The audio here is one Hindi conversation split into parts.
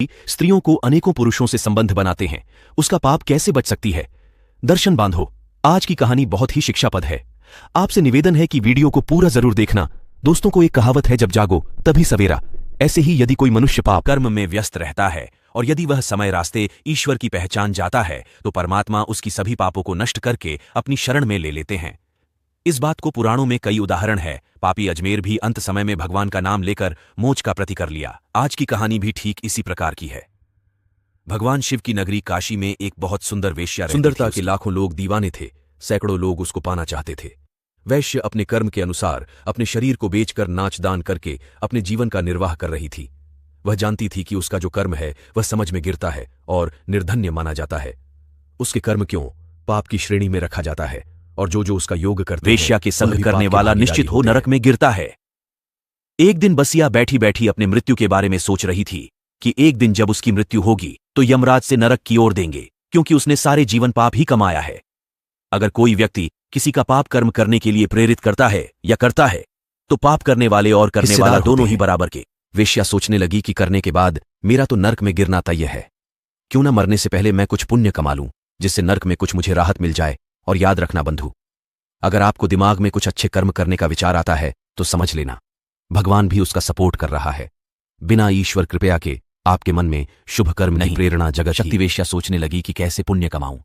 स्त्रियों को अनेकों पुरुषों से संबंध बनाते हैं, उसका पाप कैसे बच सकती है? दर्शन बांधो। आज की कहानी बहुत ही शिक्षापद है। आपसे निवेदन है कि वीडियो को पूरा जरूर देखना। दोस्तों को एक कहावत है, जब जागो तभी सवेरा। ऐसे ही यदि कोई मनुष्य पाप कर्म में व्यस्त रहता है और यदि वह समय रास्ते ईश्वर की पहचान जाता है तो परमात्मा उसकी सभी पापों को नष्ट करके अपनी शरण में ले लेते हैं। इस बात को पुराणों में कई उदाहरण है। पापी अजमेर भी अंत समय में भगवान का नाम लेकर मोक्ष का प्रति कर लिया। आज की कहानी भी ठीक इसी प्रकार की है। भगवान शिव की नगरी काशी में एक बहुत सुंदर वेश्या रहती थी। सुंदरता के लाखों लोग दीवाने थे, सैकड़ों लोग उसको पाना चाहते थे। वैश्य अपने कर्म के अनुसार अपने शरीर को बेचकर नाच दान करके अपने जीवन का निर्वाह कर रही थी। वह जानती थी कि उसका जो कर्म है वह समझ में गिरता है और निर्धन्य माना जाता है। उसके कर्म क्यों पाप की श्रेणी में रखा जाता है और जो उसका योग करते वेश्या के संग करने वाला निश्चित हो नरक में गिरता है। एक दिन बसिया बैठी बैठी अपने मृत्यु के बारे में सोच रही थी कि एक दिन जब उसकी मृत्यु होगी तो यमराज से नरक की ओर देंगे, क्योंकि उसने सारे जीवन पाप ही कमाया है। अगर कोई व्यक्ति किसी का पाप कर्म करने के लिए प्रेरित करता है या करता है तो पाप करने वाले और करने वाला दोनों ही बराबर के। वेश्या सोचने लगी कि करने के बाद मेरा तो नरक में गिरना तय है, क्यों न मरने से पहले मैं कुछ पुण्य कमा लूं जिससे नरक में कुछ मुझे राहत मिल जाए। और याद रखना बंधु, अगर आपको दिमाग में कुछ अच्छे कर्म करने का विचार आता है तो समझ लेना भगवान भी उसका सपोर्ट कर रहा है। बिना ईश्वर कृपया के आपके मन में शुभ कर्म नहीं प्रेरणा जगत शक्ति। वेश्या सोचने लगी कि कैसे पुण्य कमाऊं।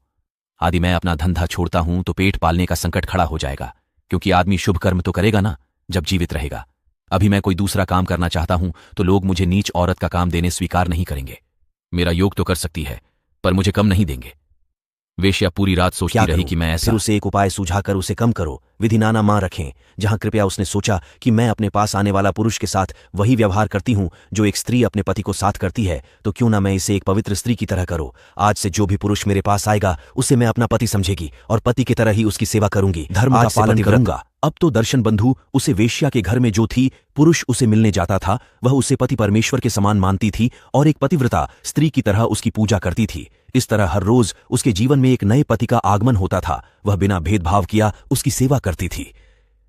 आदि मैं अपना धंधा छोड़ता हूं तो पेट पालने का संकट खड़ा हो जाएगा, क्योंकि आदमी शुभ कर्म तो करेगा ना जब जीवित रहेगा। अभी मैं कोई दूसरा काम करना चाहता हूं तो लोग मुझे नीच औरत का काम देने स्वीकार नहीं करेंगे। मेरा योग तो कर सकती है पर मुझे कम नहीं देंगे। वेश्या पूरी रात सोचती रही कि मैं ऐसा। फिर उसे एक उपाय सुझाकर उसे कम करो। विधि नाना मां रखें। जहां कृपया उसने सोचा कि मैं अपने पास आने वाला पुरुष के साथ वही व्यवहार करती हूं जो एक स्त्री अपने पति को साथ करती है, तो क्यों ना मैं इसे एक पवित्र स्त्री की तरह करो। आज से जो भी पुरुष मेरे पास आएगा उसे मैं अपना पति समझेगी और पति की तरह ही उसकी सेवा करूंगी, धर्म का पालन करूंगा। अब तो दर्शन बंधु, उसे वेश्या के घर में जो थी पुरुष उसे मिलने जाता था वह उसे पति परमेश्वर के समान मानती थी और एक पतिव्रता स्त्री की तरह उसकी पूजा करती थी। इस तरह हर रोज उसके जीवन में एक नए पति का आगमन होता था। वह बिना भेदभाव किया उसकी सेवा करती थी।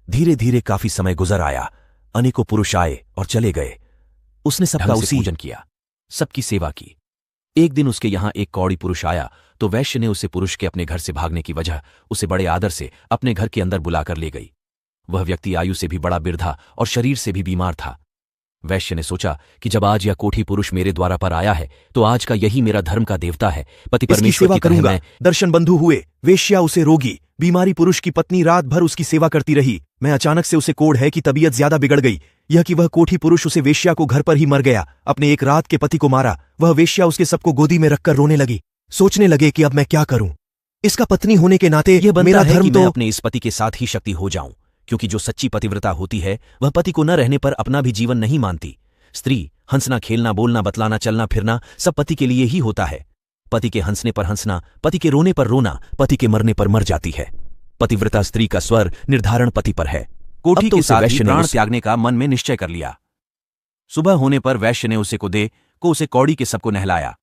धीरे धीरे काफी समय गुजर आया। अनेकों पुरुष आए और चले गए। उसने सबका उसी पूजन किया, सबकी सेवा की। एक दिन उसके यहां एक कौड़ी पुरुष आया तो वैश्य ने उसे पुरुष के अपने घर से भागने की वजह उसे बड़े आदर से अपने घर के अंदर बुलाकर ले गई। वह व्यक्ति आयु से भी बड़ा वृद्धा और शरीर से भी बीमार था। वैश्य ने सोचा कि जब आज यह कोठी पुरुष मेरे द्वारा पर आया है तो आज का यही मेरा धर्म का देवता है, पति परमेश्वर की तरह मैं। दर्शन बंधु हुए। वेश्या उसे रोगी बीमारी पुरुष की पत्नी रात भर उसकी सेवा करती रही। मैं अचानक से उसे कोढ़ है कि तबीयत ज्यादा बिगड़ गई। यह कि वह कोठी पुरुष उसे वेश्या को घर पर ही मर गया, अपने एक रात के पति को मारा। वह वेश्या उसके सबको गोदी में रखकर रोने लगी। सोचने लगे कि अब मैं क्या करूं। इसका पत्नी होने के नाते यह मेरा धर्म तो मैं अपने इस पति के साथ ही शक्ति हो जाऊं, क्योंकि जो सच्ची पतिव्रता होती है वह पति को न रहने पर अपना भी जीवन नहीं मानती। स्त्री हंसना खेलना बोलना बतलाना चलना फिरना सब पति के लिए ही होता है। पति के हंसने पर हंसना, पति के रोने पर रोना, पति के मरने पर मर जाती है। पतिव्रता स्त्री का स्वर निर्धारण पति पर है। कोठी के साथ वैश्य ने प्राण त्यागने का मन में निश्चय कर लिया। सुबह होने पर वैश्य ने उसे कौड़ी के सबको नहलाया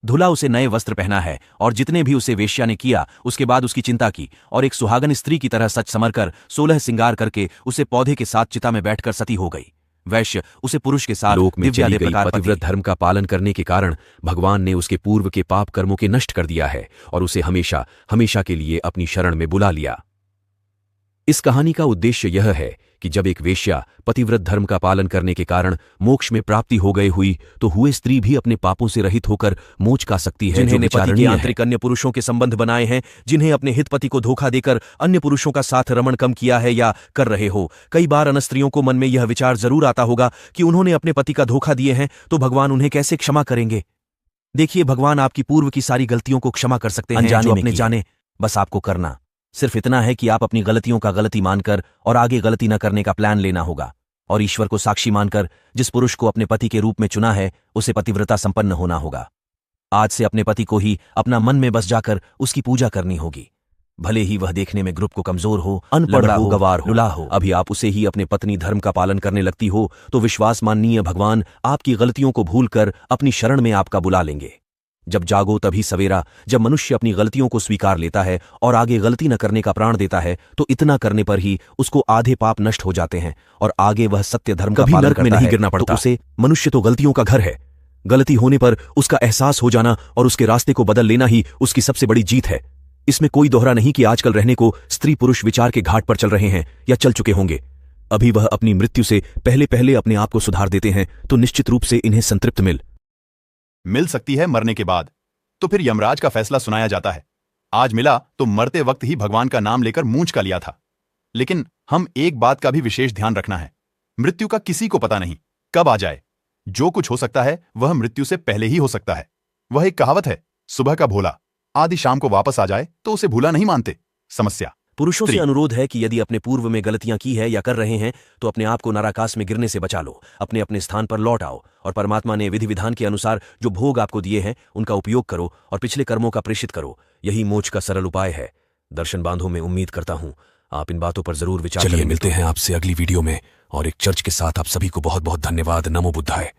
धुला, उसे नए वस्त्र पहना है और जितने भी उसे वेश्या ने किया उसके बाद उसकी चिंता की और एक सुहागन स्त्री की तरह सच समरकर 16 सिंगार करके उसे पौधे के साथ चिता में बैठकर सती हो गई। वैश्य उसे पुरुष के साथ लोक में चली गई। पतिव्रत धर्म का पालन करने के कारण भगवान ने उसके पूर्व के पाप कर्मों के नष्ट कर दिया है और उसे हमेशा हमेशा के लिए अपनी शरण में बुला लिया। इस कहानी का उद्देश्य यह है कि जब एक वेश्या पतिव्रत धर्म का पालन करने के कारण मोक्ष में प्राप्ति हो गए हुई तो हुए स्त्री भी अपने पापों से रहित होकर मोक्ष का सकती है। जिन्होंने पति के आंतरिक अन्य पुरुषों के संबंध बनाए हैं, जिन्हें अपने हित पति को धोखा देकर अन्य पुरुषों का साथ रमण कम किया है या कर रहे हो। कई बार अन स्त्रियों को मन में यह विचार जरूर आता होगा कि उन्होंने अपने पति का धोखा दिए हैं तो भगवान उन्हें कैसे क्षमा करेंगे। देखिए, भगवान आपकी पूर्व की सारी गलतियों को क्षमा कर सकते हैं जो अपने जाने। बस आपको करना सिर्फ इतना है कि आप अपनी गलतियों का गलती मानकर और आगे गलती न करने का प्लान लेना होगा और ईश्वर को साक्षी मानकर जिस पुरुष को अपने पति के रूप में चुना है उसे पतिव्रता संपन्न होना होगा। आज से अपने पति को ही अपना मन में बस जाकर उसकी पूजा करनी होगी, भले ही वह देखने में ग्रुप को कमजोर हो, अनपढ़ हो, गवार हो, लुला हो। अभी आप उसे ही अपने पत्नी धर्म का पालन करने लगती हो तो विश्वास माननीय भगवान आपकी गलतियों को भूलकर अपनी शरण में आपका बुला लेंगे। जब जागो तभी सवेरा। जब मनुष्य अपनी गलतियों को स्वीकार लेता है और आगे गलती न करने का प्राण देता है तो इतना करने पर ही उसको आधे पाप नष्ट हो जाते हैं और आगे वह सत्य धर्म का पालन करता है। नहीं गिरना पड़ता। तो उसे मनुष्य तो गलतियों का घर है, गलती होने पर उसका एहसास हो जाना और उसके रास्ते को बदल लेना ही उसकी सबसे बड़ी जीत है। इसमें कोई दोहरा नहीं कि आजकल रहने को स्त्री पुरुष विचार के घाट पर चल रहे हैं या चल चुके होंगे। अभी वह अपनी मृत्यु से पहले पहले अपने आप को सुधार देते हैं तो निश्चित रूप से इन्हें संतृप्त मिल सकती है मरने के बाद। तो फिर यमराज का फैसला सुनाया जाता है। आज मिला तो मरते वक्त ही भगवान का नाम लेकर मूंछ का लिया था। लेकिन हम एक बात का भी विशेष ध्यान रखना है, मृत्यु का किसी को पता नहीं कब आ जाए। जो कुछ हो सकता है वह मृत्यु से पहले ही हो सकता है। वह एक कहावत है, सुबह का भोला आदि शाम को वापस आ जाए तो उसे भूला नहीं मानते। समस्या पुरुषों से अनुरोध है कि यदि अपने पूर्व में गलतियां की है या कर रहे हैं तो अपने आप को नराकाश में गिरने से बचा लो, अपने अपने स्थान पर लौट आओ और परमात्मा ने विधि विधान के अनुसार जो भोग आपको दिए हैं उनका उपयोग करो और पिछले कर्मों का प्रेषित करो। यही मोक्ष का सरल उपाय है। दर्शन बांधो, मैं उम्मीद करता हूं आप इन बातों पर जरूर विचार करें। चलिए मिलते हैं आपसे अगली वीडियो में और एक चर्च के साथ। आप सभी को बहुत बहुत धन्यवाद। नमो बुद्धाय।